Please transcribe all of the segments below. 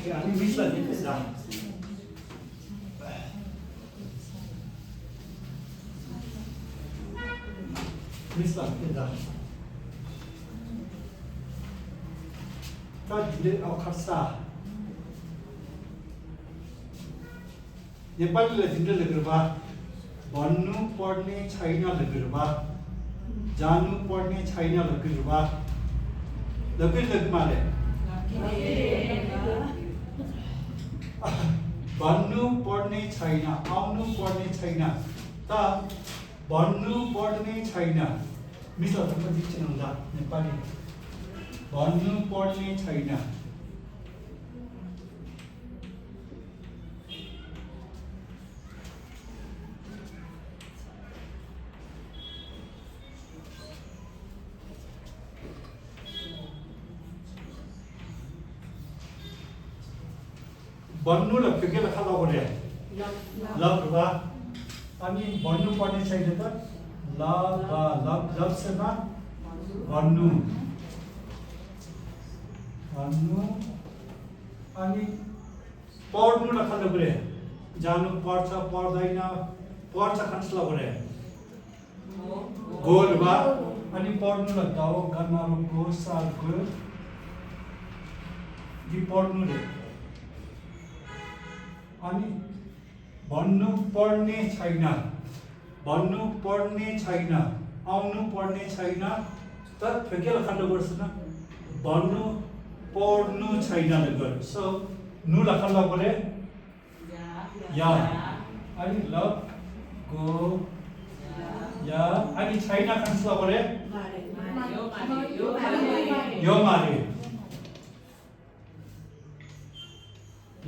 अनि मिसलाई दिनुहोस् न मिसलाई दिनुहोस् कतिले खर्सा नेपालीलाई जिन्दो लेखेर बा भन्नु पर्ने छैन लेखेर बा जानु पर्ने छैन लेखेर बा लेख माले भन्नु पर्ने छैन आउनु पर्ने छैन त भन्नु पर्ने छैन मिसलाई त कति चिनाउँदा नेपाली भन्नु पर्ने छैन भन्नुलाई फेरि लेखा लगाउने लभ बा अनि भन्नु पर्ने छैन त लभ लभसँग भन्नु भन्नु अनि पढ्नु लेखा लगाउने जानु पर्छ पर्दैन पर्छ खान्छ लगाउने गोल बा अनि पढ्नु ल दाउ गन्नारो गो साग दि पढ्नु रे अनि भन्नु पर्ने छैन भन्नु पर्ने छैन आउनु पर्ने छैन त फेरि लेखा गर्छ न भन्नु पढ्नु छैन लेख सो नु लेखा लगाउने या अनि ल गो या अनि छैन खान्छ लगाउने यो मारे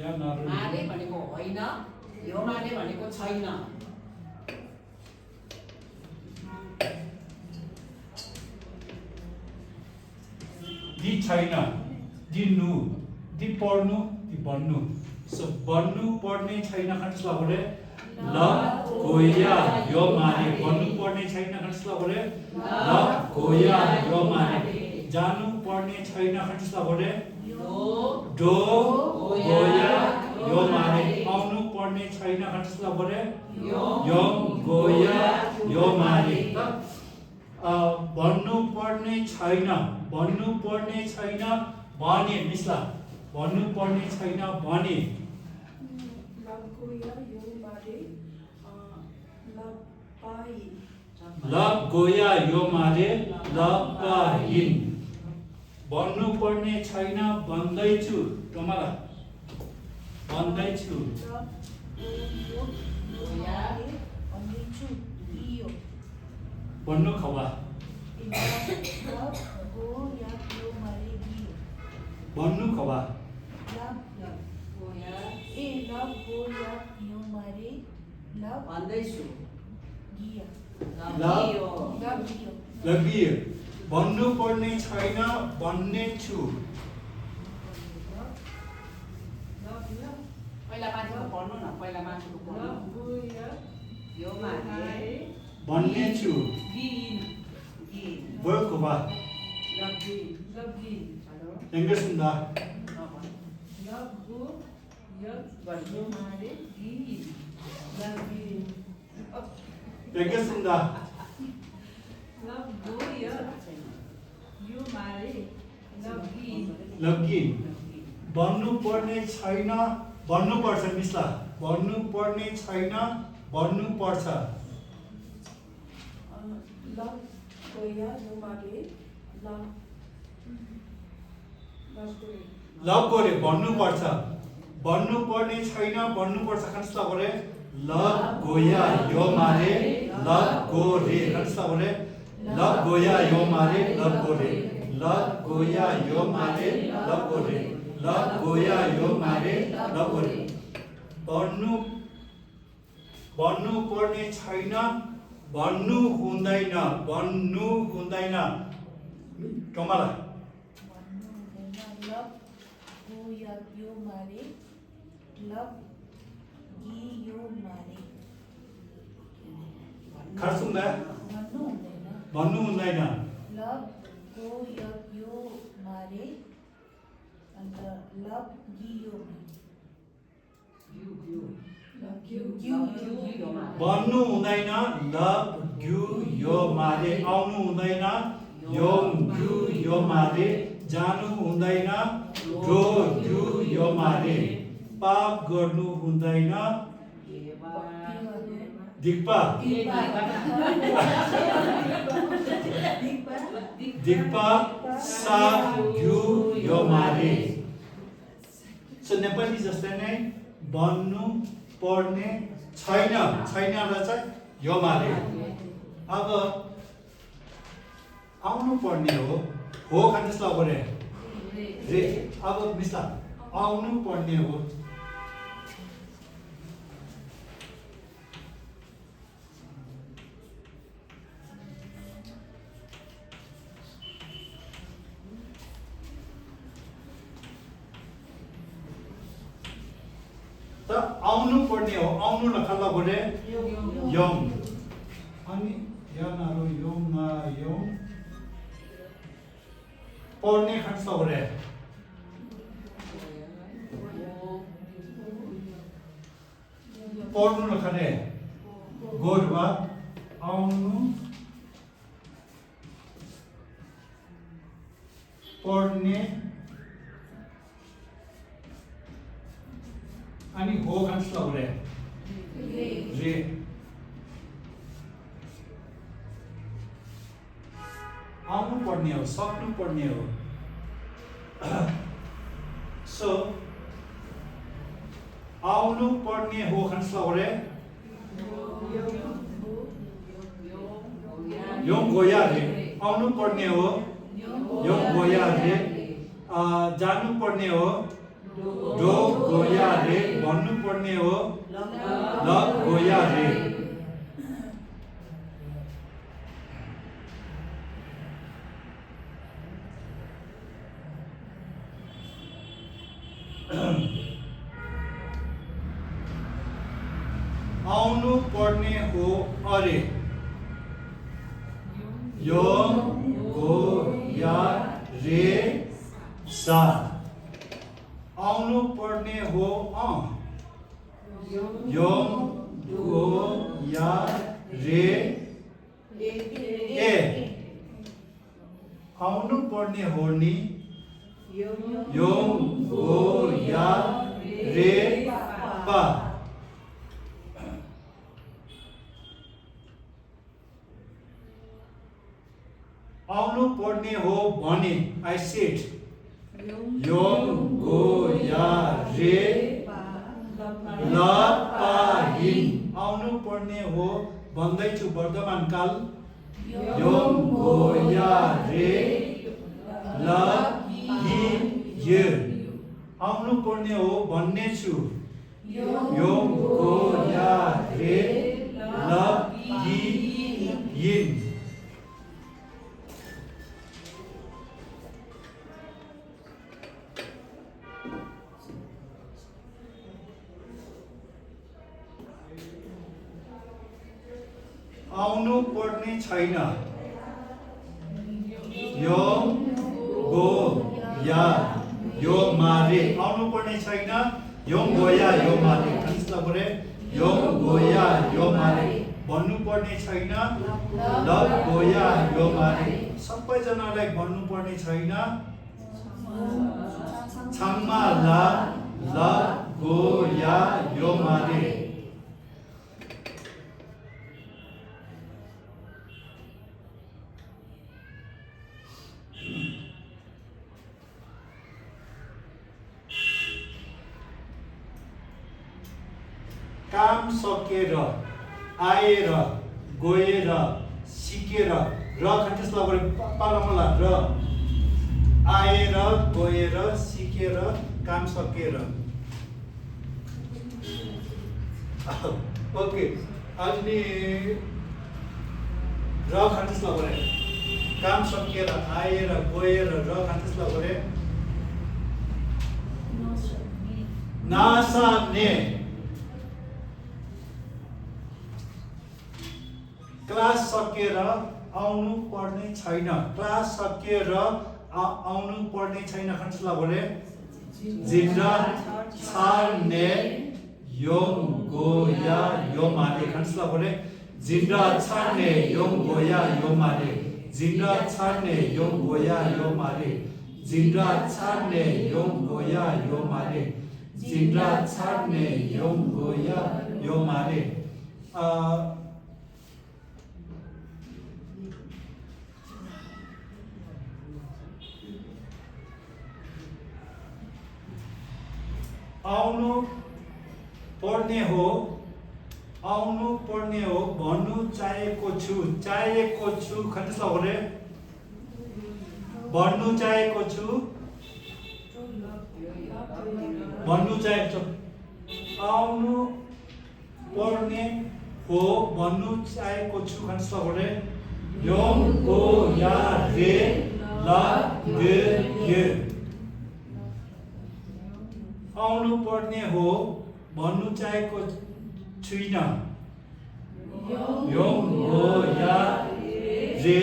या नारो मारे भनेको होइन यो मारे भनेको छैन दि छैन दि नु दि पढ्नु दि भन्नु सो भन्नु पर्ने छैन खान्छ लगाउने ल गोया यो मारे भन्नु पर्ने छैन खान्छ लगाउने ल गोया यो मारे जानु पर्ने छैन खान्छ लगाउने डो गोया यो मारे आउनु पर्ने छैन खान्छ लगाउने यो गोया यो मारे भन्नु पर्ने छैन भने मिसला भन्नु पर्ने छैन भने लभ गोया यो मारे लपाहिन भन्नु पर्ने छैन भन्दैछु टमाला भन्दैछु भन्नु खवा भन्नु खवा भन्दैछु लगियो भन्नु पर्ने छैन भन्ने छु पहिला मान्छेको पढ्नु न पहिला मान्छेको पढ्नु यो मारे भन्ने छु वर्क खवा ಹೆಂಗೆ ಸುಂದ ಹೆಂಗೆ ಸುಂದ लग्गी भन्नु पर्ने छैन भन्नु पर्छ मिसला भन्नु पर्ने छैन भन्नु पर्छ लभ गरे भन्नु पर्छ भन्नु पर्ने छैन भन्नु पर्छ कन्स्ला गरे लभ गोया यो मारे लभ गोरे कन्स्ला गरे लभ गोया यो मारे लभ गोरे लभ गोया यो मारे लभ गोरे लभ गोया यो मारे लभ गोरे भन्नु पर्ने छैन भन्नु हुँदैन टमाला खर्सुंगा भन्नु हुँदैन अन्त लभ गियो भन्नु हुँदैन लभ ग्यु यो मारे आउनु हुँदैन योम ग्यु यो मारे जानु हुँदैन ड्रो ग्यु यो मारे पाप गर्नु हुँदैन दिक्पा दिक्पा सा ग्यु यो मारे सो नेपाली जस्तै नै भन्नु पर्ने छैन छैनलाई चाहिँ यो मारे अब आउनु पर्ने हो खान त्यसलाई गरे रे अब मिस्ला आउनु पर्ने हो त आउनु पर्ने हो आउनु लखल्ला गरे यम अनि यानारो यम ना यम पर्ने खर्च गरे पर्नु लखने गोरवा आउनु पर्ने अनि हो खर्च गरे रे आउनु पर्ने हो सक्नु पर्ने हो सो आउनु पर्ने हो खर्च गरे योम गोया रे आउनु पर्ने हो योम गोया रे जानु पर्ने हो डो गोया रे भन्नु पर्ने हो ल गोया रे आउनु पर्ने हो अरे यो गो या रे सा आउनु पर्ने हो यो गो या रे ए आउनु पर्ने हो नि यो गो या रे पा आउनु पर्ने हो भने आई सेड योम गो या रे ल पा हिन आउनु पर्ने हो भन्दैछु वर्तमान काल योम गो या रे ल हि ये आउनु पर्ने हो भन्ने छु योम गो या रे ल हि यिन आउनु पर्ने छैन यो गो या यो मारे आउनु पर्ने छैन यो गोया यो मारे त्यसलाई बोले यो गोया यो मारे भन्नु पर्ने छैन ल गोया यो मारे सबैजनालाई भन्नु पर्ने छैन छाममा ला ल गोया यो मारे काम सकेर आएर गएर सिकेर र त्यसलाई गरे पालामला र आएर गएर सिकेर काम सकेर ओके अनि र त्यसलाई गरे काम सकेर आएर गएर र त्यसलाई गरे नासा ने क्लास सकेर आउनु पर्ने छैन क्लास सकेर आउनु पर्ने छैन खण्डलाई बोले Zindra Charne Yom Goya Yomare. Cancel bole. Zindra Charne Yom Goya Yomare. Zindra Charne Yom Goya Yomare. Zindra Charne Yom Goya Yomare. Zindra Charne Yom Goya Yomare. आउनु पर्ने हो भन्नु चाहेको छु खण्डस्ला हो रे भन्नु चाहेको छु आउनु पर्ने हो भन्नु चाहेको छु खण्डस्ला हो रे योम को या रे ला दे ये आउनु पर्ने हो भन्नु चाहेको छुइनँ योम हो या रे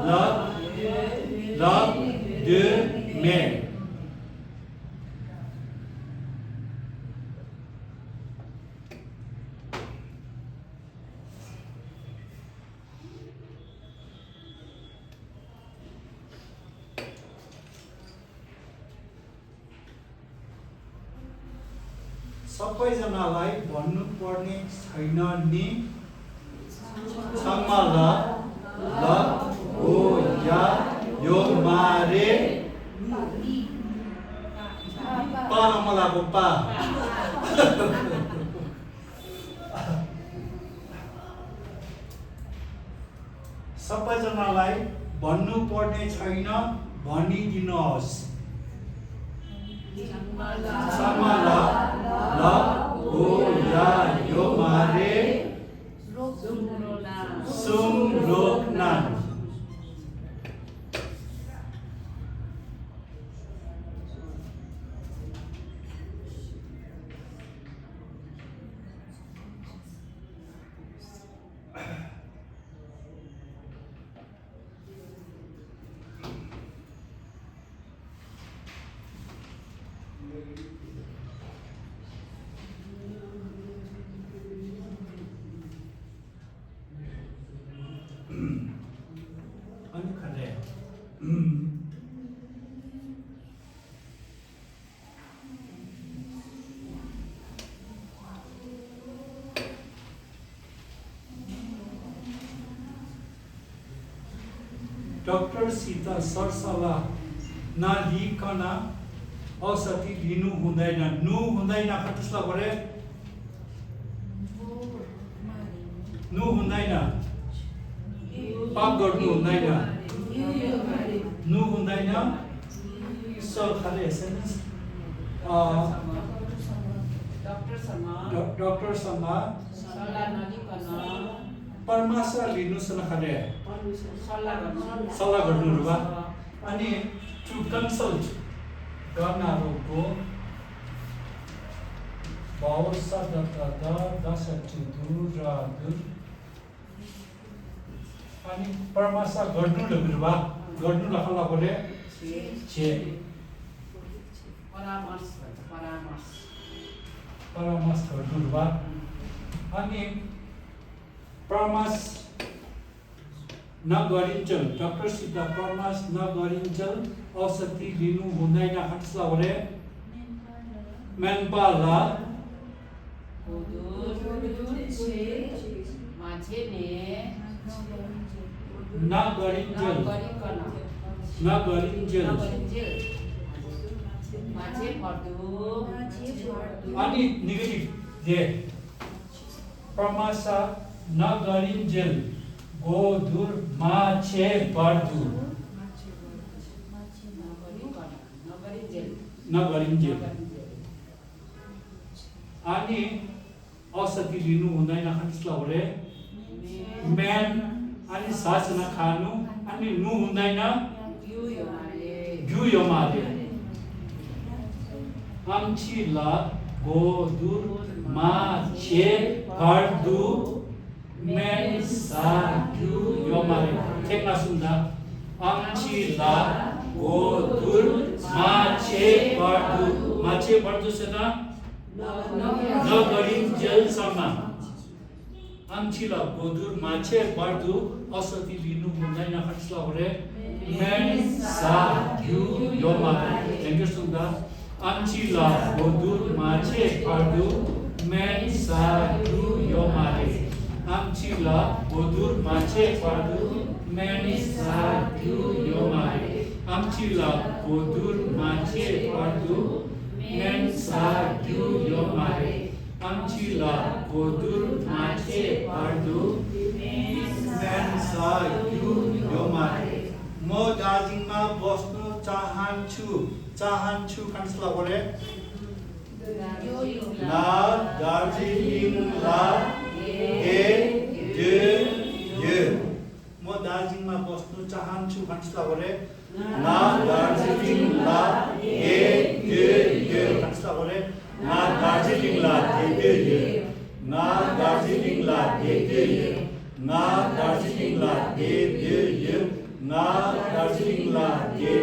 ल दे मे सबैजनालाई भन्नु पर्ने छैन नि क्षमा ल हो या यो मारे पा नमलाको पा सबैजनालाई भन्नु पर्ने छैन भनिदिनुहोस् क्षमा ल हो या यो मारे सुम रोकनान डाक्टर सीता सरसल्लाह नलिकन औषधि लिनु हुँदैन नु हुँदैन खण्डस्ला गरे नु हुँदैन पाप गर्नु हुँदैन नु हुँदैन सर खाले सेन्स डाक्टरसँग परामर्श लिनुस् न खाले सल्लाह गर्नु रुवा अनि टु कन्सल्ट गर्न रोगको भावसा दस दूर अनि परामर्श गर्नु रुवा गर्नु लखला बोले छे परामर्श गर्नु रुवा अनि परामर्श नगरिन्छन् डाक्टरसित परामर्श नगरिन्छन् औषधि लिनु हुँदैन खण्डस्ला हो रे मेनपाला नगरिन्छन् अनि नेगेटिभ जे परामर्श नगरिन्छन् गोदुर माछे बर्दु नगरिन्छन् अनि औषधि लिनु हुँदैन खण्डस्ला हो रे मेन अनि सास नखानु अनि नु हुँदैन घिउ यो मारे आम्ची ला गोदुर माछे बर्दु मेन सा घिउ यो मारे ठेक्ना सुन्दा आम्ची ला गोदुर माछे पर्दु सेना नगरिन्जेलसम्म आम्चीला गोदुर माछे पर्दु असति लिनु हुँदैन खट्सलावरे मेन्सा यु योमारे एंगेसुंदा आम्चीला गोदुर माछे पर्दु मेन्सा यु योमारे आम्चीला गोदुर माछे पर्दु मेन्सा यु योमारे आम्चीला गोदुर माछे पर्दु मेन्सा यु योमारे आम्चीला गोदुर माछे पर्दु मेन्सा यु योमारे म दार्जिलिङमा बस्नु चाहन्छु कन्सला बोले ना दार्जिलिङला ए दे ये म दार्जिलिङमा बस्नु चाहन्छु कन्सला बोले ना दार्जिलिङला ए दे ये कन्सला बोले ना दार्जिलिङला दे ये ना दार्जिलिङला दे ये ना दार्जिलिङला दे ये ना दार्जिलिङला दे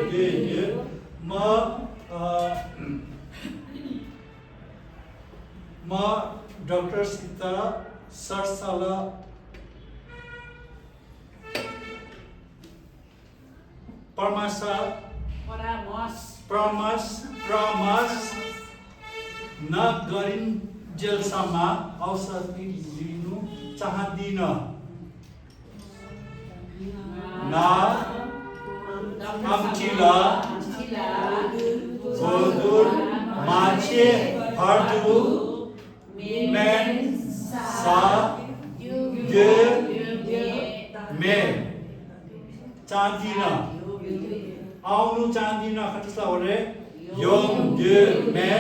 ये म डाक्टर सीता सरसल्लाह परामर्श नगरिन्जेलसम्म औषधि लिनु चाहदिन ना आम्चीला गोदुर माछे पर्दु मेन्सा यु मे चाहदिन आउनु चाहदिन खट्सला होरे योम दे मे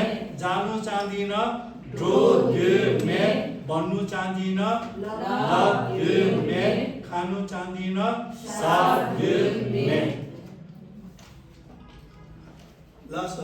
जानु चाहदिन ड्रो दे मे भन्नु चाहदिन ला दे मे खानु चाहदिन सा दे मे लास्ट